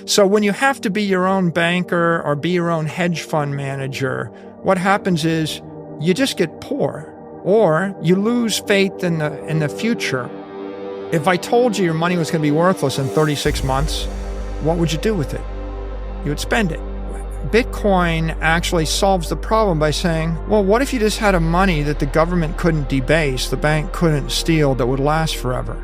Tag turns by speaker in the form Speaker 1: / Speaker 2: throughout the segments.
Speaker 1: So when you have to be your own banker or be your own hedge fund manager, what happens is you just get poor, or you lose faith in the future. If I told you your money was going to be worthless in 36 months, what would you do with it? You would spend it. Bitcoin actually solves the problem by saying, well, what if you just had a money that the government couldn't debase, the bank couldn't steal, that would last forever?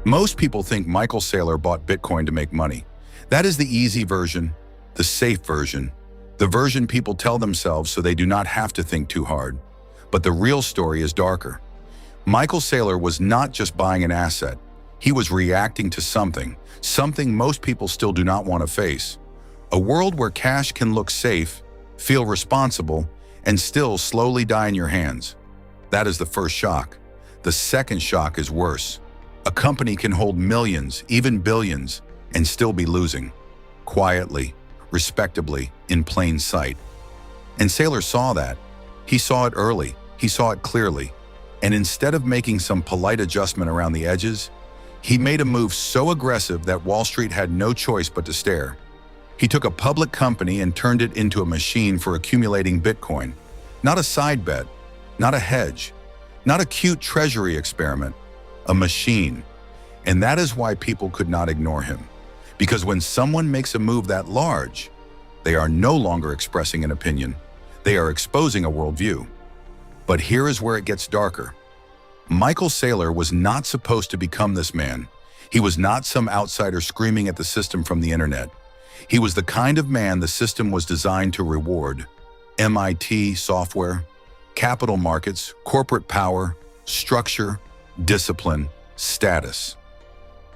Speaker 2: Most people think Michael Saylor bought Bitcoin to make money. That is the easy version, the safe version, the version people tell themselves so they do not have to think too hard. But the real story is darker. Michael Saylor was not just buying an asset. He was reacting to something most people still do not want to face. A world where cash can look safe, feel responsible, and still slowly die in your hands. That is the first shock. The second shock is worse. A company can hold millions, even billions, and still be losing. Quietly, respectably, in plain sight. And Saylor saw that. He saw it early. He saw it clearly. And instead of making some polite adjustment around the edges, he made a move so aggressive that Wall Street had no choice but to stare. He took a public company and turned it into a machine for accumulating Bitcoin. Not a side bet, not a hedge, not a cute treasury experiment, a machine. And that is why people could not ignore him. Because when someone makes a move that large, they are no longer expressing an opinion. They are exposing a worldview. But here is where it gets darker. Michael Saylor was not supposed to become this man. He was not some outsider screaming at the system from the internet. He was the kind of man the system was designed to reward. MIT software, capital markets, corporate power, structure, discipline, status.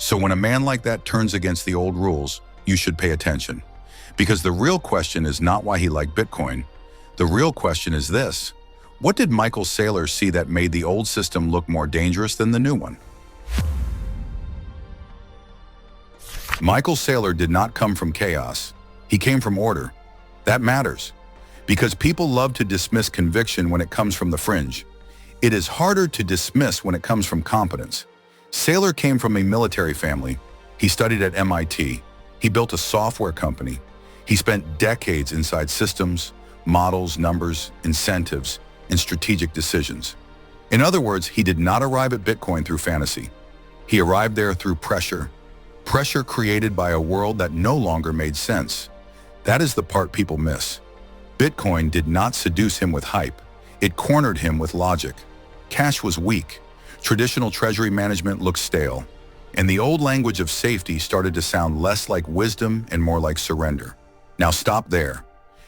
Speaker 2: So when a man like that turns against the old rules, you should pay attention. Because the real question is not why he liked Bitcoin. The real question is this: what did Michael Saylor see that made the old system look more dangerous than the new one? Michael Saylor did not come from chaos. He came from order. That matters. Because people love to dismiss conviction when it comes from the fringe. It is harder to dismiss when it comes from competence. Saylor came from a military family. He studied at MIT. He built a software company. He spent decades inside systems, models, numbers, incentives, and strategic decisions. In other words, he did not arrive at Bitcoin through fantasy. He arrived there through pressure. Pressure created by a world that no longer made sense. That is the part people miss. Bitcoin did not seduce him with hype. It cornered him with logic. Cash was weak. Traditional treasury management looked stale. And the old language of safety started to sound less like wisdom and more like surrender. Now stop there,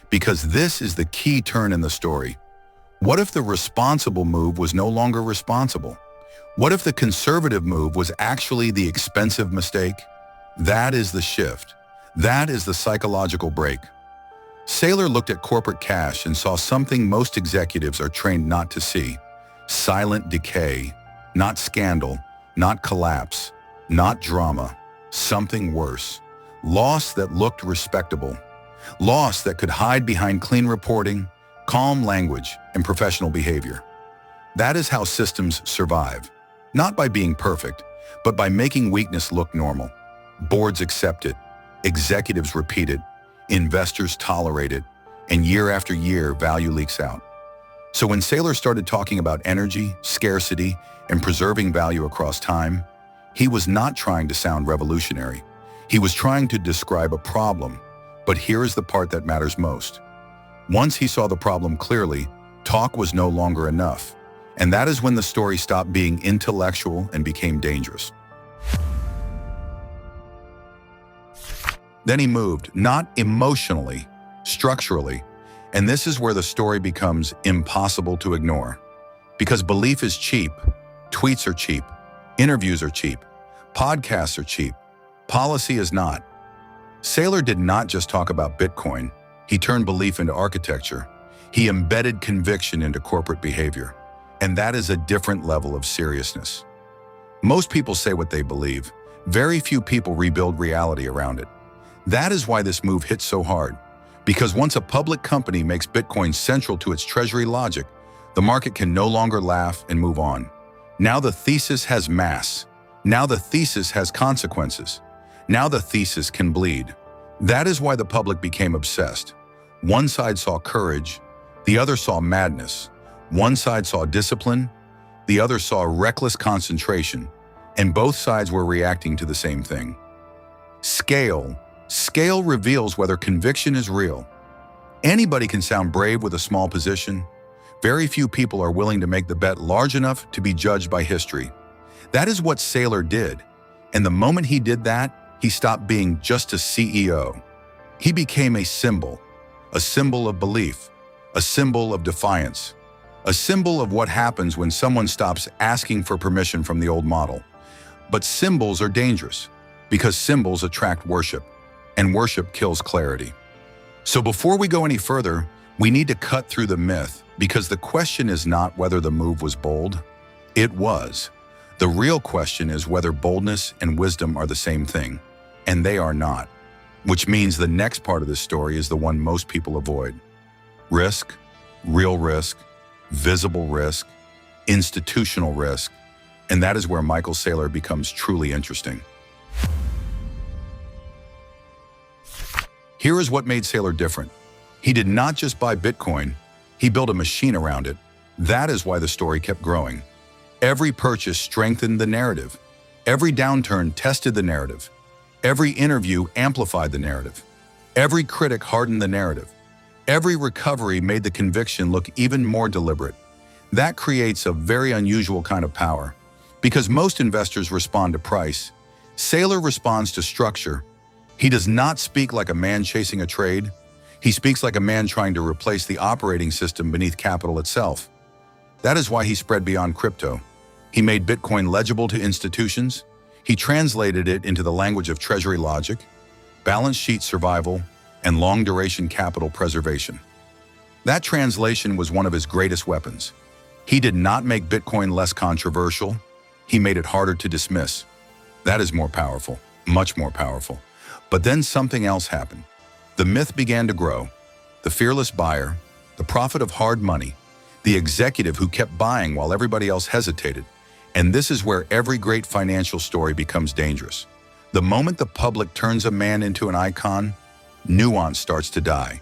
Speaker 2: because this is the key turn in the story. What if the responsible move was no longer responsible? What if the conservative move was actually the expensive mistake? That is the shift. That is the psychological break. Saylor looked at corporate cash and saw something most executives are trained not to see. Silent decay, not scandal, not collapse, not drama, something worse. Loss that looked respectable. Loss that could hide behind clean reporting, calm language, and professional behavior. That is how systems survive. Not by being perfect, but by making weakness look normal. Boards accept it, executives repeat it, investors tolerate it, and year after year, value leaks out. So when Saylor started talking about energy, scarcity, and preserving value across time, he was not trying to sound revolutionary. He was trying to describe a problem. But here is the part that matters most. Once he saw the problem clearly, talk was no longer enough. And that is when the story stopped being intellectual and became dangerous. Then he moved, not emotionally, structurally. And this is where the story becomes impossible to ignore. Because belief is cheap, tweets are cheap, interviews are cheap, podcasts are cheap, policy is not. Saylor did not just talk about Bitcoin. He turned belief into architecture. He embedded conviction into corporate behavior. And that is a different level of seriousness. Most people say what they believe. Very few people rebuild reality around it. That is why this move hit so hard. Because once a public company makes Bitcoin central to its treasury logic, the market can no longer laugh and move on. Now the thesis has mass. Now the thesis has consequences. Now the thesis can bleed. That is why the public became obsessed. One side saw courage, the other saw madness. One side saw discipline, the other saw reckless concentration, and both sides were reacting to the same thing. Scale. Scale reveals whether conviction is real. Anybody can sound brave with a small position. Very few people are willing to make the bet large enough to be judged by history. That is what Saylor did, and the moment he did that, he stopped being just a CEO. He became a symbol of belief, a symbol of defiance, a symbol of what happens when someone stops asking for permission from the old model. But symbols are dangerous because symbols attract worship, and worship kills clarity. So before we go any further, we need to cut through the myth, because the question is not whether the move was bold. It was. The real question is whether boldness and wisdom are the same thing, and they are not. Which means the next part of this story is the one most people avoid. Risk, real risk, visible risk, institutional risk, and that is where Michael Saylor becomes truly interesting. Here is what made Saylor different. He did not just buy Bitcoin, he built a machine around it. That is why the story kept growing. Every purchase strengthened the narrative. Every downturn tested the narrative. Every interview amplified the narrative. Every critic hardened the narrative. Every recovery made the conviction look even more deliberate. That creates a very unusual kind of power. Because most investors respond to price, Saylor responds to structure. He does not speak like a man chasing a trade. He speaks like a man trying to replace the operating system beneath capital itself. That is why he spread beyond crypto. He made Bitcoin legible to institutions. He translated it into the language of Treasury logic, balance sheet survival, and long-duration capital preservation. That translation was one of his greatest weapons. He did not make Bitcoin less controversial. He made it harder to dismiss. That is more powerful, much more powerful. But then something else happened. The myth began to grow. The fearless buyer, the prophet of hard money, the executive who kept buying while everybody else hesitated. And this is where every great financial story becomes dangerous. The moment the public turns a man into an icon, nuance starts to die.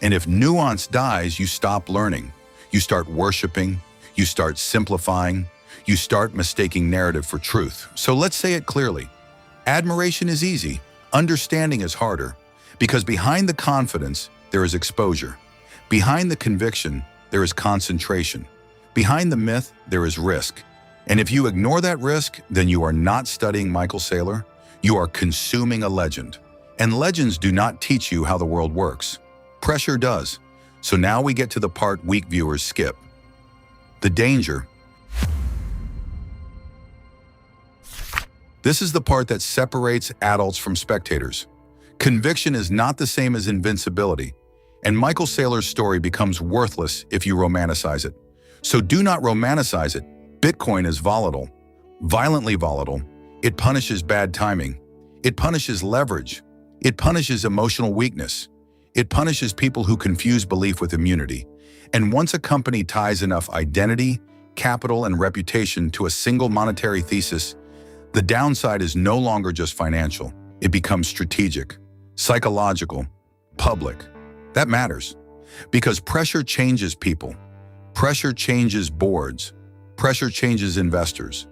Speaker 2: And if nuance dies, you stop learning. You start worshiping, you start simplifying, you start mistaking narrative for truth. So let's say it clearly. Admiration is easy, understanding is harder, because behind the confidence, there is exposure. Behind the conviction, there is concentration. Behind the myth, there is risk. And if you ignore that risk, then you are not studying Michael Saylor, you are consuming a legend. And legends do not teach you how the world works. Pressure does. So now we get to the part weak viewers skip. The danger. This is the part that separates adults from spectators. Conviction is not the same as invincibility, and Michael Saylor's story becomes worthless if you romanticize it. So do not romanticize it. Bitcoin is volatile, violently volatile. It punishes bad timing. It punishes leverage. It punishes emotional weakness. It punishes people who confuse belief with immunity. And once a company ties enough identity, capital, and reputation to a single monetary thesis, the downside is no longer just financial. It becomes strategic, psychological, public. That matters because pressure changes people. Pressure changes boards. Pressure changes investors.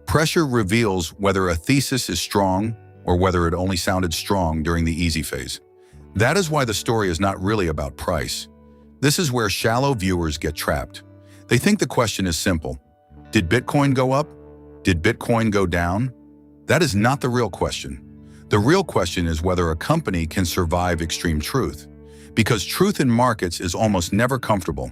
Speaker 2: Pressure reveals whether a thesis is strong or whether it only sounded strong during the easy phase. That is why the story is not really about price. This is where shallow viewers get trapped. They think the question is simple. Did Bitcoin go up? Did Bitcoin go down? That is not the real question. The real question is whether a company can survive extreme truth. Because truth in markets is almost never comfortable.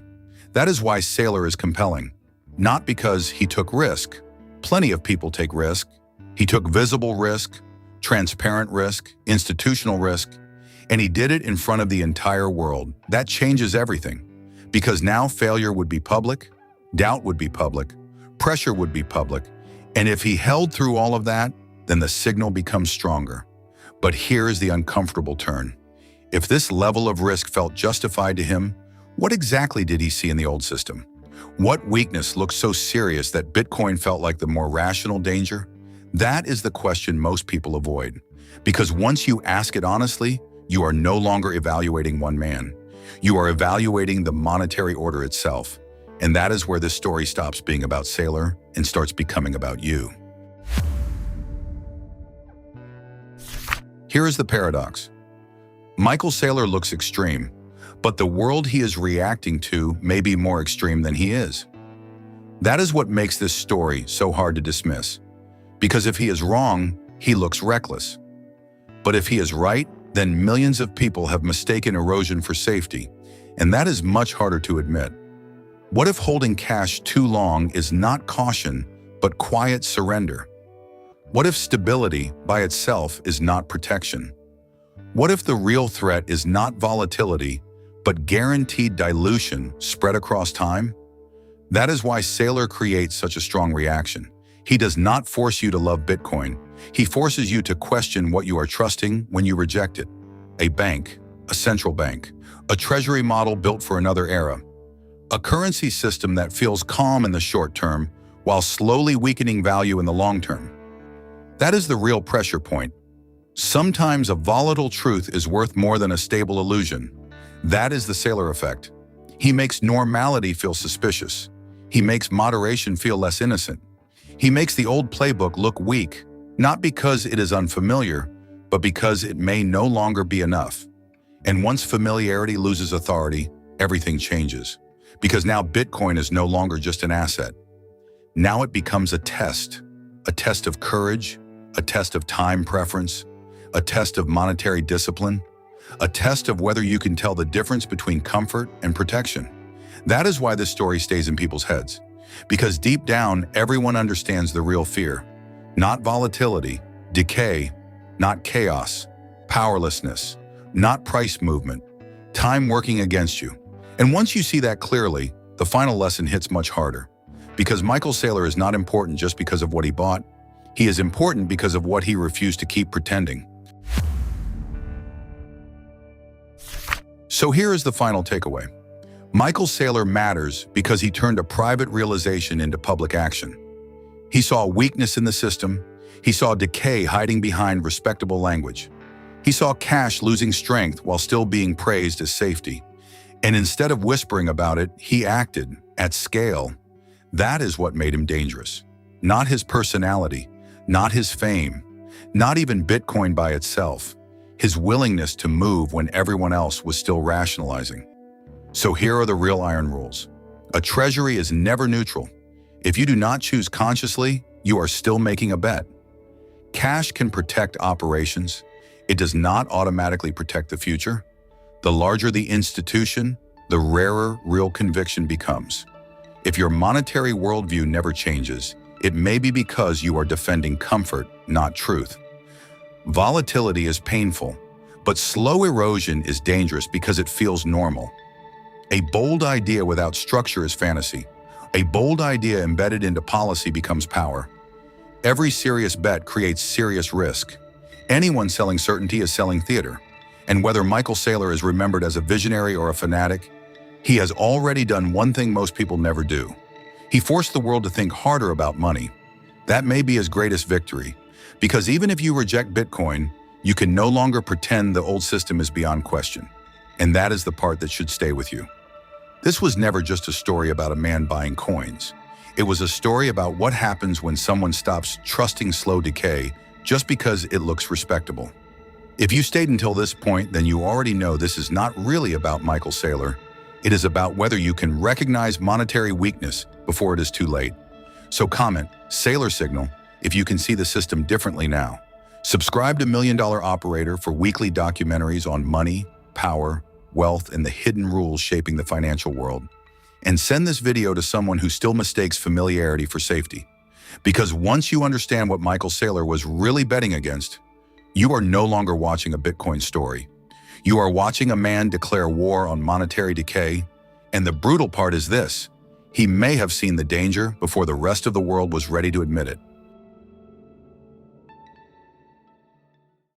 Speaker 2: That is why Saylor is compelling. Not because he took risk. Plenty of people take risk. He took visible risk, transparent risk, institutional risk, and he did it in front of the entire world. That changes everything. Because now failure would be public, doubt would be public, pressure would be public, and if he held through all of that, then the signal becomes stronger. But here is the uncomfortable turn. If this level of risk felt justified to him, what exactly did he see in the old system? What weakness looked so serious that Bitcoin felt like the more rational danger? That is the question most people avoid. Because once you ask it honestly, you are no longer evaluating one man. You are evaluating the monetary order itself. And that is where this story stops being about Saylor and starts becoming about you. Here is the paradox. Michael Saylor looks extreme, but the world he is reacting to may be more extreme than he is. That is what makes this story so hard to dismiss. Because if he is wrong, he looks reckless. But if he is right, then millions of people have mistaken erosion for safety, and that is much harder to admit. What if holding cash too long is not caution, but quiet surrender? What if stability by itself is not protection? What if the real threat is not volatility, but guaranteed dilution spread across time? That is why Saylor creates such a strong reaction. He does not force you to love Bitcoin. He forces you to question what you are trusting when you reject it. A bank, a central bank, a treasury model built for another era, a currency system that feels calm in the short term while slowly weakening value in the long term. That is the real pressure point. Sometimes a volatile truth is worth more than a stable illusion. That is the Saylor effect. He makes normality feel suspicious. He makes moderation feel less innocent. He makes the old playbook look weak, not because it is unfamiliar, but because it may no longer be enough. And once familiarity loses authority, everything changes. Because now Bitcoin is no longer just an asset. Now it becomes a test of courage, a test of time preference, a test of monetary discipline, a test of whether you can tell the difference between comfort and protection. That is why this story stays in people's heads. Because deep down, everyone understands the real fear. Not volatility, decay, not chaos, powerlessness, not price movement, time working against you. And once you see that clearly, the final lesson hits much harder. Because Michael Saylor is not important just because of what he bought. He is important because of what he refused to keep pretending. So here is the final takeaway. Michael Saylor matters because he turned a private realization into public action. He saw weakness in the system. He saw decay hiding behind respectable language. He saw cash losing strength while still being praised as safety. And instead of whispering about it, he acted at scale. That is what made him dangerous. Not his personality, not his fame, not even Bitcoin by itself. His willingness to move when everyone else was still rationalizing. So here are the real iron rules. A treasury is never neutral. If you do not choose consciously, you are still making a bet. Cash can protect operations. It does not automatically protect the future. The larger the institution, the rarer real conviction becomes. If your monetary worldview never changes, it may be because you are defending comfort, not truth. Volatility is painful, but slow erosion is dangerous because it feels normal. A bold idea without structure is fantasy. A bold idea embedded into policy becomes power. Every serious bet creates serious risk. Anyone selling certainty is selling theater. And whether Michael Saylor is remembered as a visionary or a fanatic, he has already done one thing most people never do. He forced the world to think harder about money. That may be his greatest victory, because even if you reject Bitcoin, you can no longer pretend the old system is beyond question. And that is the part that should stay with you. This was never just a story about a man buying coins. It was a story about what happens when someone stops trusting slow decay just because it looks respectable. If you stayed until this point, then you already know this is not really about Michael Saylor. It is about whether you can recognize monetary weakness before it is too late. So comment, Saylor signal, if you can see the system differently now. Subscribe to $1 Million Operator for weekly documentaries on money, power, wealth, and the hidden rules shaping the financial world. And send this video to someone who still mistakes familiarity for safety. Because once you understand what Michael Saylor was really betting against, you are no longer watching a Bitcoin story. You are watching a man declare war on monetary decay. And the brutal part is this: he may have seen the danger before the rest of the world was ready to admit it.